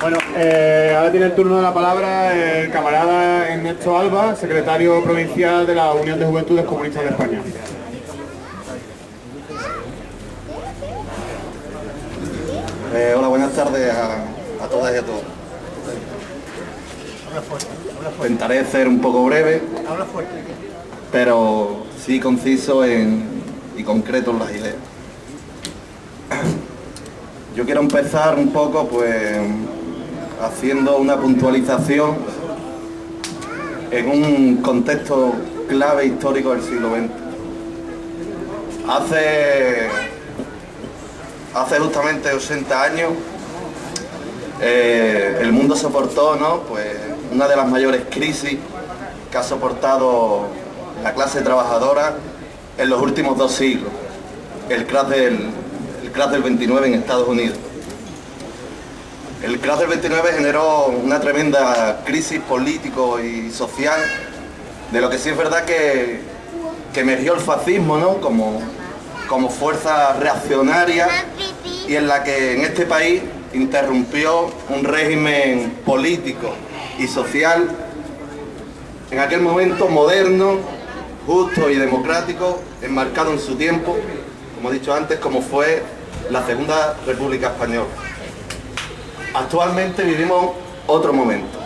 Bueno, ahora tiene el turno de la palabra el camarada Ernesto Alba, secretario provincial de la Unión de Juventudes Comunistas de España. Hola, buenas tardes a todas y a todos. Intentaré ser un poco breve, pero sí conciso y concreto en las ideas. Yo quiero empezar un poco pues haciendo una puntualización en un contexto clave histórico del siglo XX. Hace justamente 80 años el mundo soportó, ¿no?, pues una de las mayores crisis que ha soportado la clase trabajadora en los últimos 2 siglos, el crash del 29 en Estados Unidos. El crash del 29 generó una tremenda crisis político y social, de lo que sí es verdad que emergió el fascismo, ¿no?, como fuerza reaccionaria, y en la que en este país interrumpió un régimen político y social en aquel momento moderno, justo y democrático, enmarcado en su tiempo, como he dicho antes, como fue la Segunda República Española. Actualmente vivimos otro momento,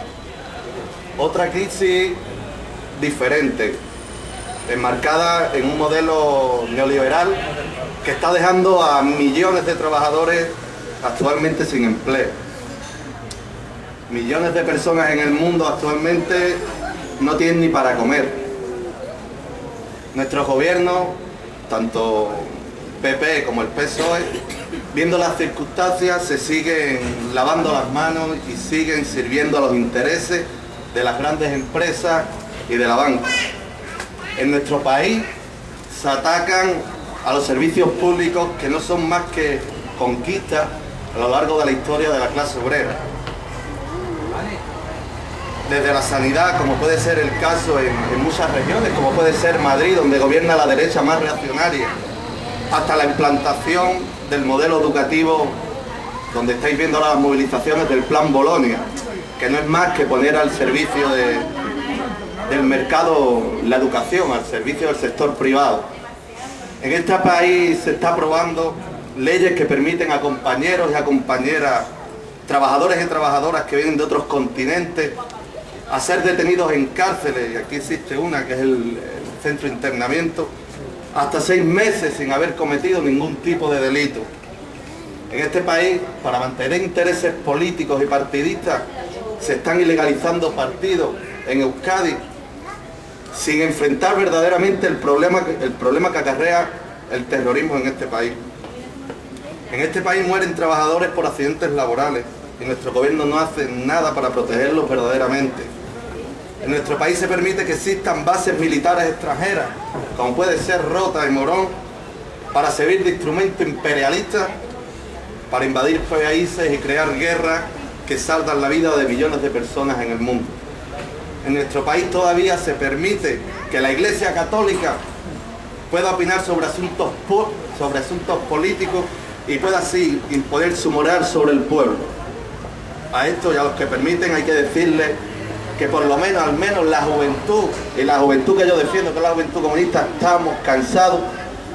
otra crisis diferente, enmarcada en un modelo neoliberal que está dejando a millones de trabajadores actualmente sin empleo. Millones de personas en el mundo actualmente no tienen ni para comer. Nuestros gobiernos, tanto PP como el PSOE, viendo las circunstancias, se siguen lavando las manos y siguen sirviendo a los intereses de las grandes empresas y de la banca. En nuestro país se atacan a los servicios públicos, que no son más que conquistas a lo largo de la historia de la clase obrera. Desde la sanidad, como puede ser el caso en muchas regiones, como puede ser Madrid, donde gobierna la derecha más reaccionaria, hasta la implantación del modelo educativo, donde estáis viendo las movilizaciones del Plan Bolonia, que no es más que poner al servicio del mercado la educación, al servicio del sector privado. En este país se está aprobando leyes que permiten a compañeros y a compañeras, trabajadores y trabajadoras que vienen de otros continentes, a ser detenidos en cárceles, y aquí existe una que es el centro de internamiento, hasta 6 meses sin haber cometido ningún tipo de delito. En este país, para mantener intereses políticos y partidistas, se están ilegalizando partidos en Euskadi, sin enfrentar verdaderamente el problema que acarrea el terrorismo en este país. En este país mueren trabajadores por accidentes laborales y nuestro gobierno no hace nada para protegerlos verdaderamente. En nuestro país se permite que existan bases militares extranjeras, como puede ser Rota y Morón, para servir de instrumento imperialista, para invadir países y crear guerras que saldan la vida de millones de personas en el mundo. En nuestro país todavía se permite que la Iglesia Católica pueda opinar sobre asuntos políticos y pueda así imponer su moral sobre el pueblo. A esto y a los que permiten hay que decirles que por lo menos, al menos la juventud, y la juventud que yo defiendo, que es la juventud comunista, estamos cansados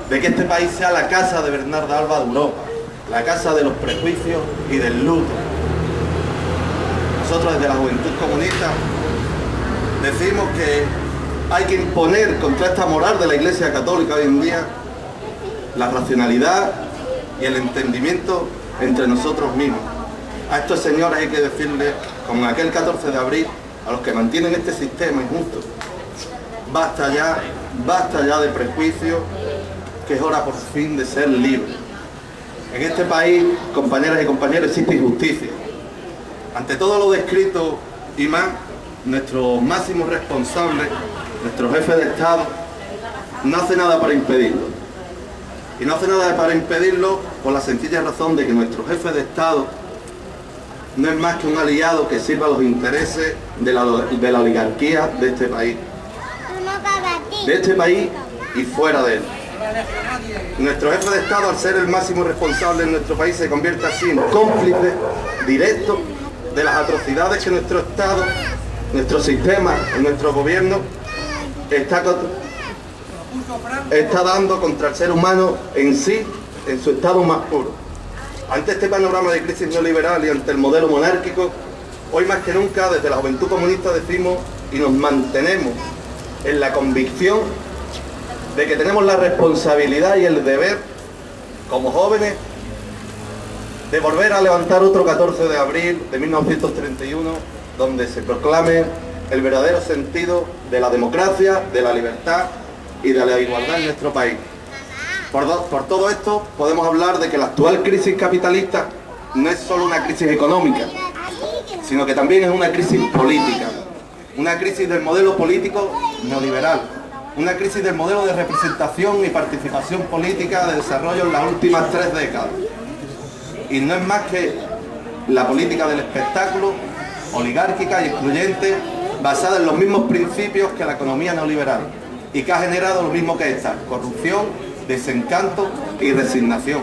de que este país sea la casa de Bernarda Alba de Europa, la casa de los prejuicios y del luto. Nosotros desde la juventud comunista decimos que hay que imponer contra esta moral de la Iglesia Católica hoy en día la racionalidad y el entendimiento entre nosotros mismos. A estos señores hay que decirles, como en aquel 14 de abril, a los que mantienen este sistema injusto, basta ya de prejuicios, que es hora por fin de ser libres. En este país, compañeras y compañeros, existe injusticia. Ante todo lo descrito y más, nuestro máximo responsable, nuestro jefe de Estado, no hace nada para impedirlo. Y no hace nada para impedirlo por la sencilla razón de que nuestro jefe de Estado no es más que un aliado que sirva a los intereses de la oligarquía de este país. Y fuera de él. Nuestro jefe de Estado, al ser el máximo responsable en nuestro país, se convierte así en cómplice directo de las atrocidades que nuestro Estado, nuestro sistema, nuestro gobierno está dando contra el ser humano en sí, en su estado más puro. Ante este panorama de crisis neoliberal y ante el modelo monárquico, hoy más que nunca desde la Juventud Comunista decimos y nos mantenemos en la convicción de que tenemos la responsabilidad y el deber, como jóvenes, de volver a levantar otro 14 de abril de 1931, donde se proclame el verdadero sentido de la democracia, de la libertad y de la igualdad en nuestro país. Por todo esto podemos hablar de que la actual crisis capitalista no es solo una crisis económica, sino que también es una crisis política, una crisis del modelo político neoliberal, una crisis del modelo de representación y participación política de desarrollo en las últimas 3 décadas. Y no es más que la política del espectáculo, oligárquica y excluyente, basada en los mismos principios que la economía neoliberal y que ha generado lo mismo que esta: corrupción, desencanto y resignación.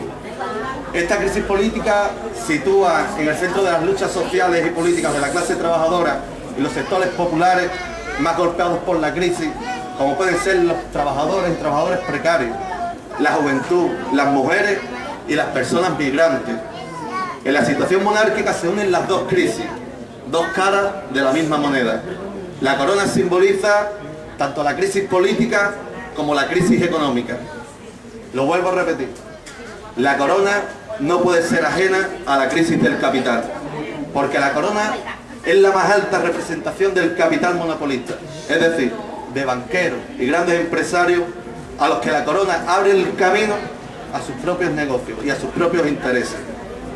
Esta crisis política sitúa en el centro de las luchas sociales y políticas de la clase trabajadora y los sectores populares más golpeados por la crisis, como pueden ser los trabajadores y trabajadoras precarios, la juventud, las mujeres y las personas migrantes. En la situación monárquica se unen las dos crisis, dos caras de la misma moneda. La corona simboliza tanto la crisis política como la crisis económica. Lo vuelvo a repetir, la corona no puede ser ajena a la crisis del capital, porque la corona es la más alta representación del capital monopolista, es decir, de banqueros y grandes empresarios a los que la corona abre el camino a sus propios negocios y a sus propios intereses,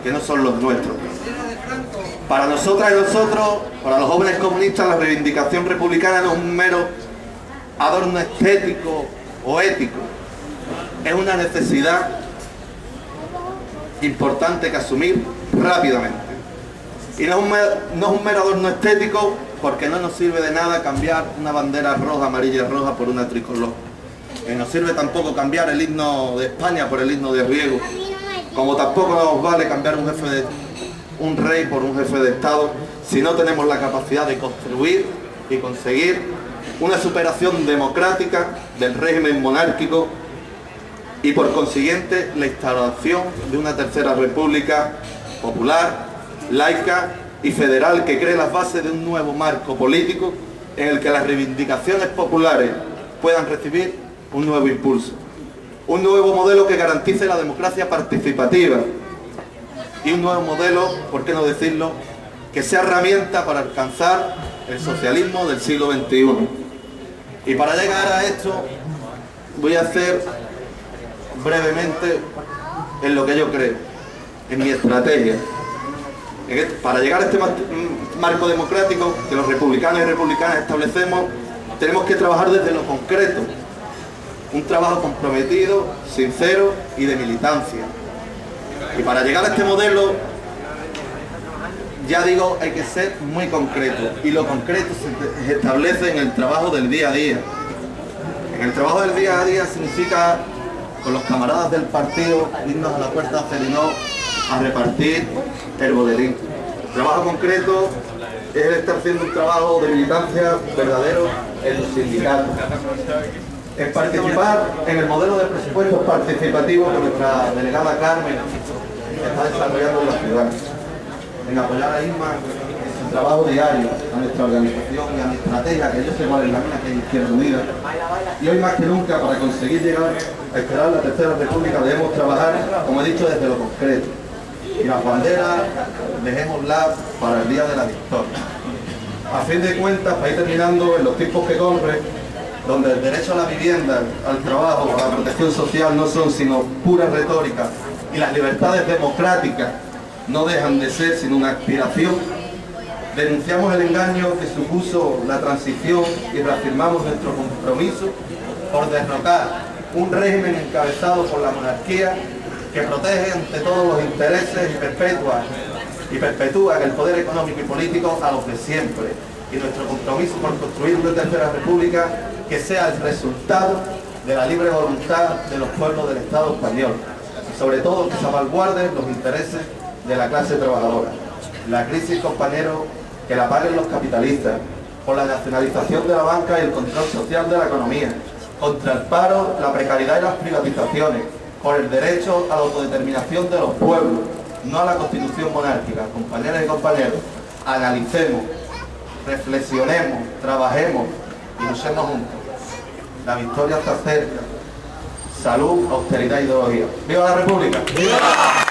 que no son los nuestros. Para nosotras y nosotros, para los jóvenes comunistas, la reivindicación republicana no es un mero adorno estético o ético, es una necesidad importante que asumir rápidamente. Y no es un mero adorno estético, porque no nos sirve de nada cambiar una bandera roja, amarilla y roja por una tricolor. Y no sirve tampoco cambiar el himno de España por el himno de Riego, como tampoco nos vale cambiar un rey por un jefe de Estado, si no tenemos la capacidad de construir y conseguir una superación democrática del régimen monárquico y por consiguiente la instauración de una tercera república popular, laica y federal que cree las bases de un nuevo marco político en el que las reivindicaciones populares puedan recibir un nuevo impulso. Un nuevo modelo que garantice la democracia participativa y un nuevo modelo, por qué no decirlo, que sea herramienta para alcanzar el socialismo del siglo XXI. Y para llegar a esto voy a hacer brevemente en lo que yo creo, en mi estrategia. Para llegar a este marco democrático que los republicanos y republicanas establecemos, tenemos que trabajar desde lo concreto, un trabajo comprometido, sincero y de militancia. Y para llegar a este modelo, ya digo, hay que ser muy concreto, y lo concreto se establece en el trabajo del día a día. En el trabajo del día a día significa, con los camaradas del partido, irnos a la puerta de Ferinó a repartir el boletín. El trabajo concreto es el estar haciendo un trabajo de militancia verdadero en los sindicatos. Es participar en el modelo de presupuestos participativos que nuestra delegada Carmen está desarrollando en la ciudad. En apoyar a Isma en su trabajo diario, a nuestra organización y a mi estrategia, que yo sé cuál es la mía, que es Izquierda Unida. Y hoy más que nunca, para conseguir llegar a esperar la tercera república, debemos trabajar, como he dicho, desde lo concreto. Y las banderas, dejémoslas para el día de la victoria. A fin de cuentas, para ir terminando, en los tiempos que corren, donde el derecho a la vivienda, al trabajo, a la protección social no son sino pura retórica, y las libertades democráticas no dejan de ser sino una aspiración, denunciamos el engaño que supuso la transición y reafirmamos nuestro compromiso por derrocar un régimen encabezado por la monarquía que protege ante todos los intereses y perpetúa el poder económico y político a los de siempre, y nuestro compromiso por construir una tercera república que sea el resultado de la libre voluntad de los pueblos del Estado español, y sobre todo que salvaguarde los intereses de la clase trabajadora. La crisis, compañeros, que la paguen los capitalistas, por la nacionalización de la banca y el control social de la economía, contra el paro, la precariedad y las privatizaciones, por el derecho a la autodeterminación de los pueblos, no a la constitución monárquica. Compañeras y compañeros, analicemos, reflexionemos, trabajemos y luchemos juntos. La victoria está cerca. Salud, austeridad y ideología. ¡Viva la República! ¡Viva!